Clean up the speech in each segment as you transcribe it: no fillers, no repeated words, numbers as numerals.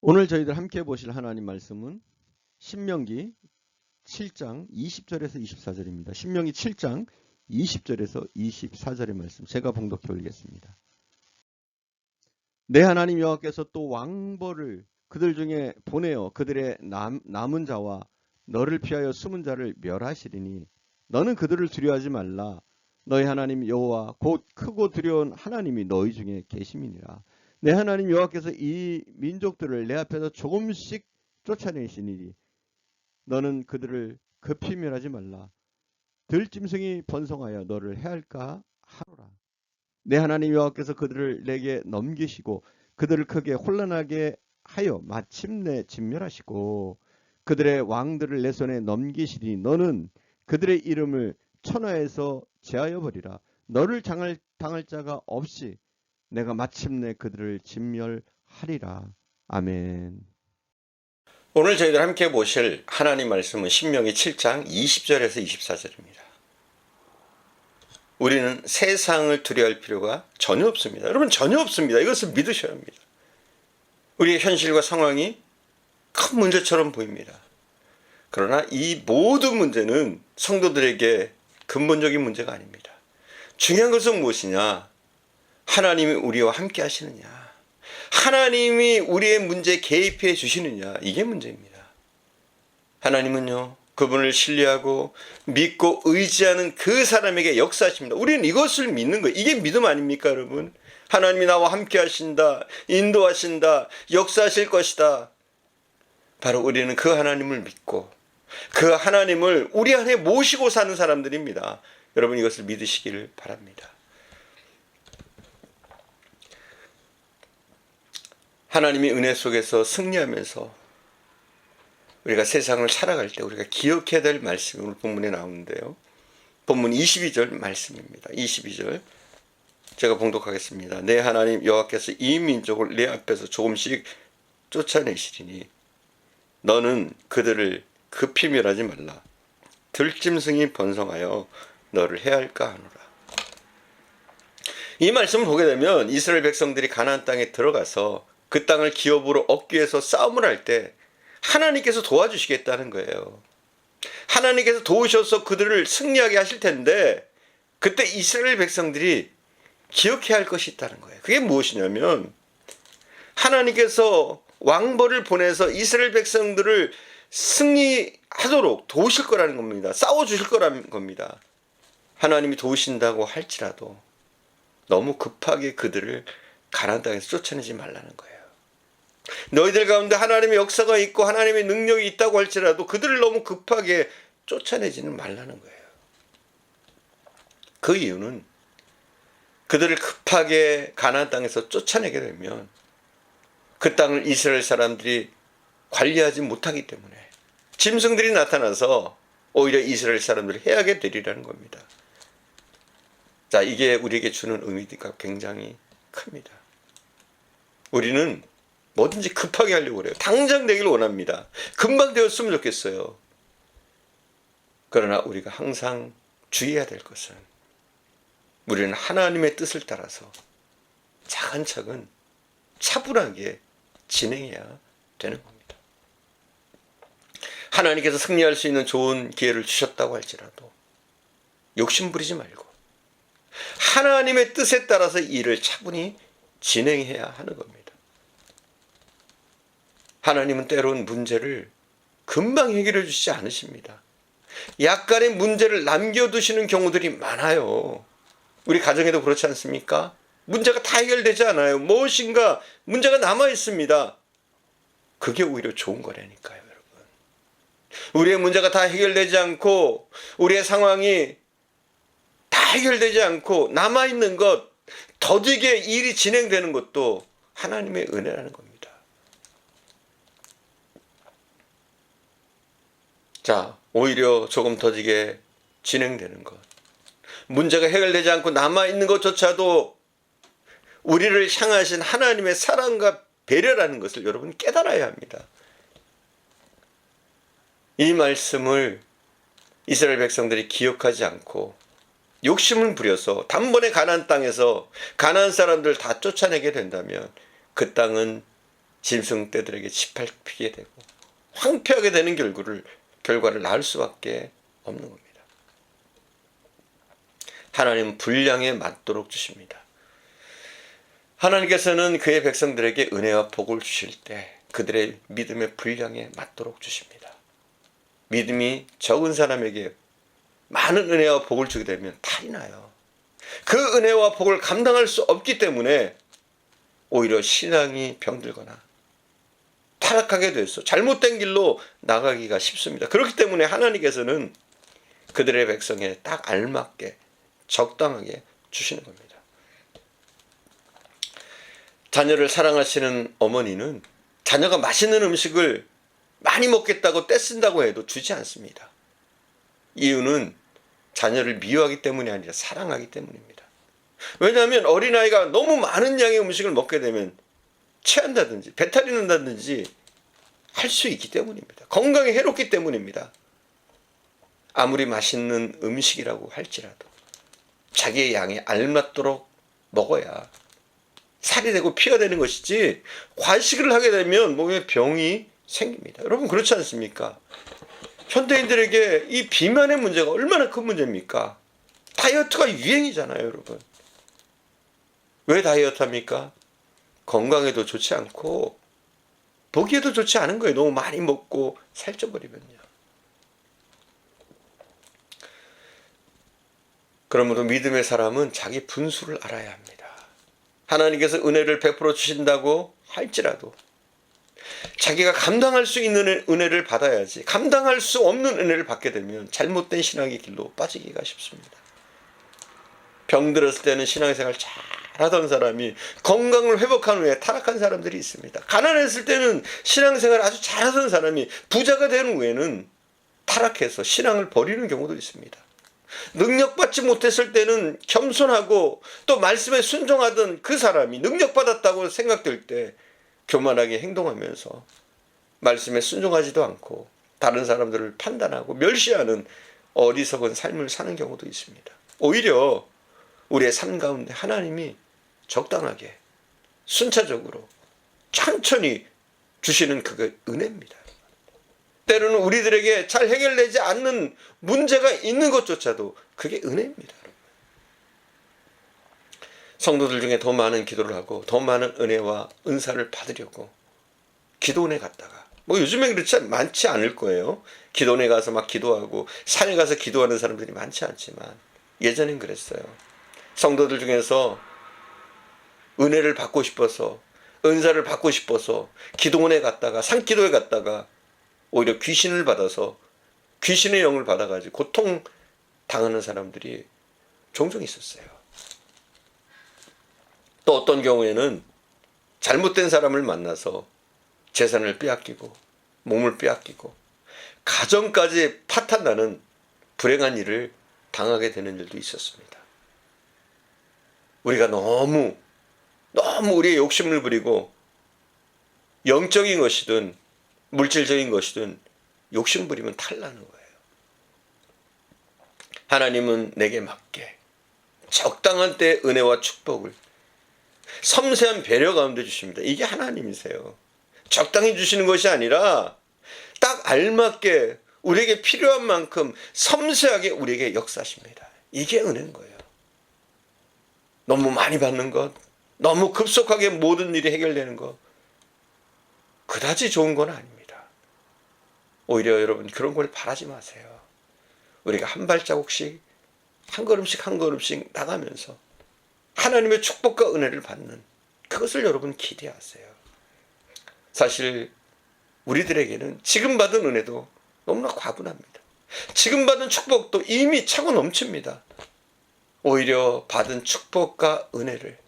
오늘 저희들 함께 보실 하나님 말씀은 신명기 7장 20절에서 24절입니다. 신명기 7장 20절에서 24절의 말씀 제가 봉독해 올리겠습니다. 내 하나님 여호와께서 또 왕벌을 그들 중에 보내어 그들의 남은 자와 너를 피하여 숨은 자를 멸하시리니 너는 그들을 두려워하지 말라. 너희 하나님 여호와 곧 크고 두려운 하나님이 너희 중에 계심이니라. 내 하나님 여호와께서 이 민족들을 내 앞에서 조금씩 쫓아내시니 너는 그들을 급히 멸하지 말라. 들짐승이 번성하여 너를 해할까 하노라. 내 하나님 여호와께서 그들을 내게 넘기시고 그들을 크게 혼란하게 하여 마침내 진멸하시고 그들의 왕들을 내 손에 넘기시니 너는 그들의 이름을 천하에서 제하여 버리라. 너를 당할 자가 없이 내가 마침내 그들을 진멸하리라. 아멘. 오늘 저희들 함께 보실 하나님 말씀은 신명기 7장 20절에서 24절입니다. 우리는 세상을 두려워할 필요가 전혀 없습니다. 여러분, 전혀 없습니다. 이것을 믿으셔야 합니다. 우리의 현실과 상황이 큰 문제처럼 보입니다. 그러나 이 모든 문제는 성도들에게 근본적인 문제가 아닙니다. 중요한 것은 무엇이냐? 하나님이 우리와 함께 하시느냐? 하나님이 우리의 문제에 개입해 주시느냐? 이게 문제입니다. 하나님은요, 그분을 신뢰하고 믿고 의지하는 그 사람에게 역사하십니다. 우리는 이것을 믿는 거예요. 이게 믿음 아닙니까, 여러분? 하나님이 나와 함께 하신다, 인도하신다, 역사하실 것이다. 바로 우리는 그 하나님을 믿고 그 하나님을 우리 안에 모시고 사는 사람들입니다. 여러분, 이것을 믿으시기를 바랍니다. 하나님이 은혜 속에서 승리하면서 우리가 세상을 살아갈 때 우리가 기억해야 될 말씀이 오늘 본문에 나오는데요. 본문 22절 말씀입니다. 22절 제가 봉독하겠습니다. 내 하나님 여호와께서 이 민족을 내 앞에서 조금씩 쫓아내시리니 너는 그들을 급히 멸하지 말라. 들짐승이 번성하여 너를 해할까 하노라. 이 말씀을 보게 되면 이스라엘 백성들이 가나안 땅에 들어가서 그 땅을 기업으로 얻기 위해서 싸움을 할 때 하나님께서 도와주시겠다는 거예요. 하나님께서 도우셔서 그들을 승리하게 하실 텐데 그때 이스라엘 백성들이 기억해야 할 것이 있다는 거예요. 그게 무엇이냐면 하나님께서 왕벌을 보내서 이스라엘 백성들을 승리하도록 도우실 거라는 겁니다. 싸워주실 거라는 겁니다. 하나님이 도우신다고 할지라도 너무 급하게 그들을 가나안 땅에서 쫓아내지 말라는 거예요. 너희들 가운데 하나님의 역사가 있고 하나님의 능력이 있다고 할지라도 그들을 너무 급하게 쫓아내지는 말라는 거예요. 그 이유는 그들을 급하게 가나안 땅에서 쫓아내게 되면 그 땅을 이스라엘 사람들이 관리하지 못하기 때문에 짐승들이 나타나서 오히려 이스라엘 사람들을 해하게 되리라는 겁니다. 자, 이게 우리에게 주는 의미가 굉장히 큽니다. 우리는 뭐든지 급하게 하려고 그래요. 당장 되길 원합니다. 금방 되었으면 좋겠어요. 그러나 우리가 항상 주의해야 될 것은 우리는 하나님의 뜻을 따라서 차근차근 차분하게 진행해야 되는 겁니다. 하나님께서 승리할 수 있는 좋은 기회를 주셨다고 할지라도 욕심 부리지 말고 하나님의 뜻에 따라서 일을 차분히 진행해야 하는 겁니다. 하나님은 때로는 문제를 금방 해결해 주시지 않으십니다. 약간의 문제를 남겨두시는 경우들이 많아요. 우리 가정에도 그렇지 않습니까? 문제가 다 해결되지 않아요. 무엇인가 문제가 남아 있습니다. 그게 오히려 좋은 거라니까요, 여러분. 우리의 문제가 다 해결되지 않고 우리의 상황이 다 해결되지 않고 남아있는 것, 더디게 일이 진행되는 것도 하나님의 은혜라는 겁니다. 자, 오히려 조금 더디게 진행되는 것, 문제가 해결되지 않고 남아있는 것조차도 우리를 향하신 하나님의 사랑과 배려라는 것을 여러분 깨달아야 합니다. 이 말씀을 이스라엘 백성들이 기억하지 않고 욕심을 부려서 단번에 가나안 땅에서 가나안 사람들 다 쫓아내게 된다면 그 땅은 짐승떼들에게 짓밟히게 되고 황폐하게 되는 결과를 낳을 수밖에 없는 겁니다. 하나님은 분량에 맞도록 주십니다. 하나님께서는 그의 백성들에게 은혜와 복을 주실 때 그들의 믿음의 분량에 맞도록 주십니다. 믿음이 적은 사람에게 많은 은혜와 복을 주게 되면 탈이 나요. 그 은혜와 복을 감당할 수 없기 때문에 오히려 신앙이 병들거나 타락하게 돼서 잘못된 길로 나가기가 쉽습니다. 그렇기 때문에 하나님께서는 그들의 백성에 딱 알맞게 적당하게 주시는 겁니다. 자녀를 사랑하시는 어머니는 자녀가 맛있는 음식을 많이 먹겠다고 떼쓴다고 해도 주지 않습니다. 이유는 자녀를 미워하기 때문이 아니라 사랑하기 때문입니다. 왜냐하면 어린아이가 너무 많은 양의 음식을 먹게 되면 체한다든지 배탈이 난다든지 할 수 있기 때문입니다. 건강에 해롭기 때문입니다. 아무리 맛있는 음식이라고 할지라도 자기의 양에 알맞도록 먹어야 살이 되고 피가 되는 것이지 과식을 하게 되면 몸에 병이 생깁니다. 여러분 그렇지 않습니까? 현대인들에게 이 비만의 문제가 얼마나 큰 문제입니까? 다이어트가 유행이잖아요, 여러분. 왜 다이어트 합니까? 건강에도 좋지 않고 보기에도 좋지 않은 거예요. 너무 많이 먹고 살쪄버리면요. 그러므로 믿음의 사람은 자기 분수를 알아야 합니다. 하나님께서 은혜를 베풀어 주신다고 할지라도 자기가 감당할 수 있는 은혜를 받아야지 감당할 수 없는 은혜를 받게 되면 잘못된 신앙의 길로 빠지기가 쉽습니다. 병들었을 때는 신앙생활 잘하던 사람이 건강을 회복한 후에 타락한 사람들이 있습니다. 가난했을 때는 신앙생활 아주 잘하던 사람이 부자가 된 후에는 타락해서 신앙을 버리는 경우도 있습니다. 능력받지 못했을 때는 겸손하고 또 말씀에 순종하던 그 사람이 능력받았다고 생각될 때 교만하게 행동하면서 말씀에 순종하지도 않고 다른 사람들을 판단하고 멸시하는 어리석은 삶을 사는 경우도 있습니다. 오히려 우리의 삶 가운데 하나님이 적당하게 순차적으로 천천히 주시는 그게 은혜입니다. 때로는 우리들에게 잘 해결되지 않는 문제가 있는 것조차도 그게 은혜입니다. 성도들 중에 더 많은 기도를 하고 더 많은 은혜와 은사를 받으려고 기도원에 갔다가 요즘에 그렇지 많지 않을 거예요. 기도원에 가서 막 기도하고 산에 가서 기도하는 사람들이 많지 않지만 예전엔 그랬어요. 성도들 중에서 은혜를 받고 싶어서 은사를 받고 싶어서 기도원에 갔다가 산기도에 갔다가 오히려 귀신을 받아서 귀신의 영을 받아가지고 고통 당하는 사람들이 종종 있었어요. 또 어떤 경우에는 잘못된 사람을 만나서 재산을 빼앗기고 몸을 빼앗기고 가정까지 파탄나는 불행한 일을 당하게 되는 일도 있었습니다. 우리가 너무 우리의 욕심을 부리고 영적인 것이든 물질적인 것이든 욕심 부리면 탈나는 거예요. 하나님은 내게 맞게 적당한 때 은혜와 축복을 섬세한 배려 가운데 주십니다. 이게 하나님이세요. 적당히 주시는 것이 아니라 딱 알맞게 우리에게 필요한 만큼 섬세하게 우리에게 역사하십니다. 이게 은혜인 거예요. 너무 많이 받는 것, 너무 급속하게 모든 일이 해결되는 것, 그다지 좋은 건 아닙니다. 오히려 여러분 그런 걸 바라지 마세요. 우리가 한 발자국씩 한 걸음씩 한 걸음씩 나가면서 하나님의 축복과 은혜를 받는 그것을 여러분 기대하세요. 사실 우리들에게는 지금 받은 은혜도 너무나 과분합니다. 지금 받은 축복도 이미 차고 넘칩니다. 오히려 받은 축복과 은혜를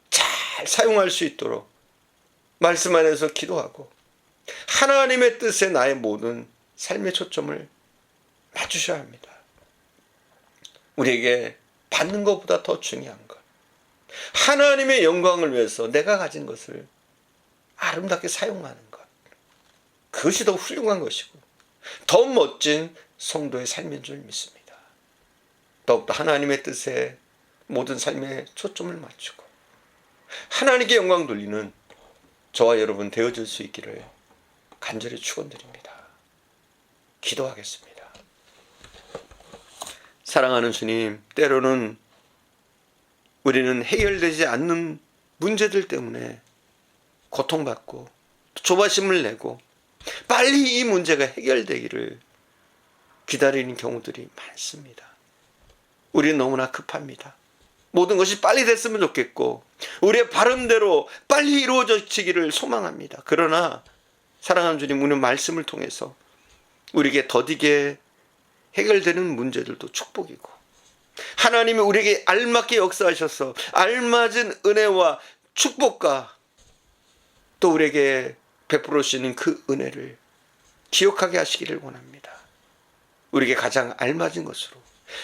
잘 사용할 수 있도록 말씀 안에서 기도하고 하나님의 뜻에 나의 모든 삶의 초점을 맞추셔야 합니다. 우리에게 받는 것보다 더 중요한 것, 하나님의 영광을 위해서 내가 가진 것을 아름답게 사용하는 것, 그것이 더 훌륭한 것이고 더 멋진 성도의 삶인 줄 믿습니다. 더욱더 하나님의 뜻에 모든 삶의 초점을 맞추고 하나님께 영광 돌리는 저와 여러분 되어질 수 있기를 간절히 축원드립니다. 기도하겠습니다. 사랑하는 주님, 때로는 우리는 해결되지 않는 문제들 때문에 고통받고 조바심을 내고 빨리 이 문제가 해결되기를 기다리는 경우들이 많습니다. 우리는 너무나 급합니다. 모든 것이 빨리 됐으면 좋겠고 우리의 바람대로 빨리 이루어지기를 소망합니다. 그러나 사랑하는 주님, 오늘 말씀을 통해서 우리에게 더디게 해결되는 문제들도 축복이고 하나님이 우리에게 알맞게 역사하셔서 알맞은 은혜와 축복과 또 우리에게 베풀어 주시는 그 은혜를 기억하게 하시기를 원합니다. 우리에게 가장 알맞은 것으로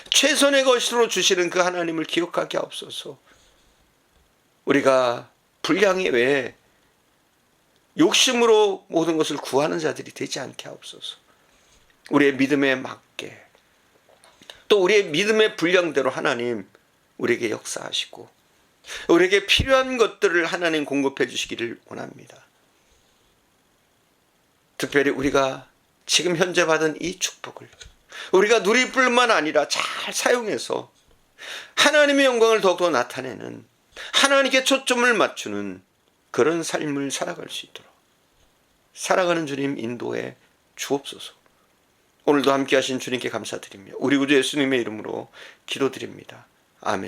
최선의 것으로 주시는 그 하나님을 기억하게 하옵소서. 우리가 불량이 외에 욕심으로 모든 것을 구하는 자들이 되지 않게 하옵소서. 우리의 믿음에 맞게 또 우리의 믿음의 분량대로 하나님 우리에게 역사하시고 우리에게 필요한 것들을 하나님 공급해 주시기를 원합니다. 특별히 우리가 지금 현재 받은 이 축복을 우리가 누릴 뿐만 아니라 잘 사용해서 하나님의 영광을 더욱더 나타내는, 하나님께 초점을 맞추는 그런 삶을 살아갈 수 있도록 살아가는 주님 인도해 주옵소서. 오늘도 함께 하신 주님께 감사드리며 우리 구주 예수님의 이름으로 기도드립니다. 아멘.